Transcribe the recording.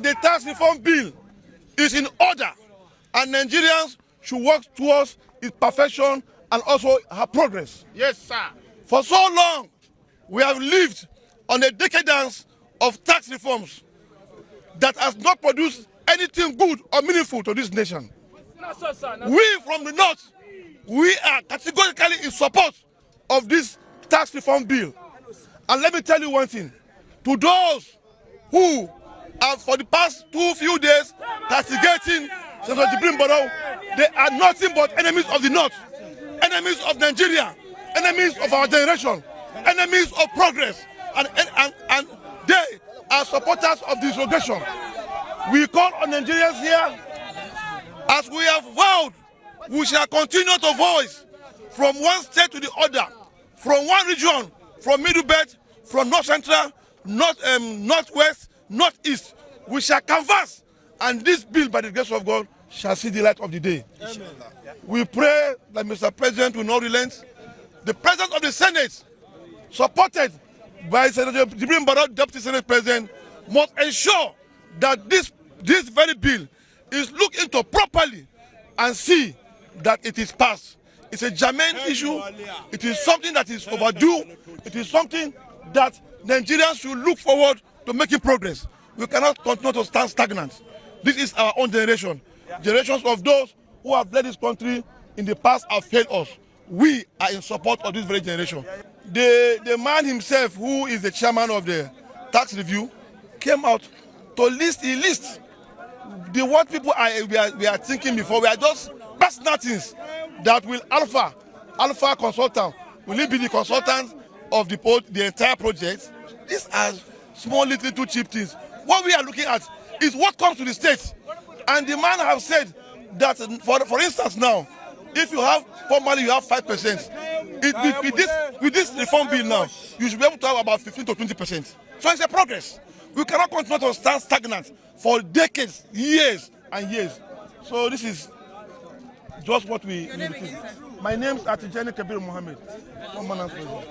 the tax reform bill is in order, and Nigerians should work towards its perfection and also her progress. Yes, sir. For so long, we have lived on a decadence of tax reforms that has not produced anything good or meaningful to this nation. We from the North, we are categorically in support of this tax reform bill. And let me tell you one thing, to those who have for the past few days castigating Senator Jibrin Barau, they are nothing but enemies of the North, enemies of Nigeria, enemies of our generation, enemies of progress, and they are supporters of disrogation. We call on Nigerians here, as we have vowed, we shall continue to voice from one state to the other, from one region, from Middle Belt, from North Central, Northwest, Northeast. We shall canvass, and this bill, by the grace of God, shall see the light of the day. Amen. We pray that Mr. President will not relent. The President of the Senate, supported by Senator Jibrin Barau, Deputy Senate President, must ensure that this very bill is looked into properly and see that it is passed. It's a germane issue. It is something that is overdue. It is something that Nigerians should look forward to making progress. We cannot continue to stand stagnant. This is our own generation. Generations of those who have led this country in the past have failed us. We are in support of this very generation. The man himself, who is the chairman of the tax review, came out to list the what people we are thinking before. We are just personal things that will Alpha consultant. Will it be the consultant of the entire project? These are small little cheap things. What we are looking at is what comes to the state. And the man have said that, for instance now, if you have, formally you have 5%, with this reform bill now, you should be able to have about 15 to 20%. So it's a progress. We cannot continue to stand stagnant for decades, years and years. So this is just what we think. My name is Atijani Kabir Mohammed, former President.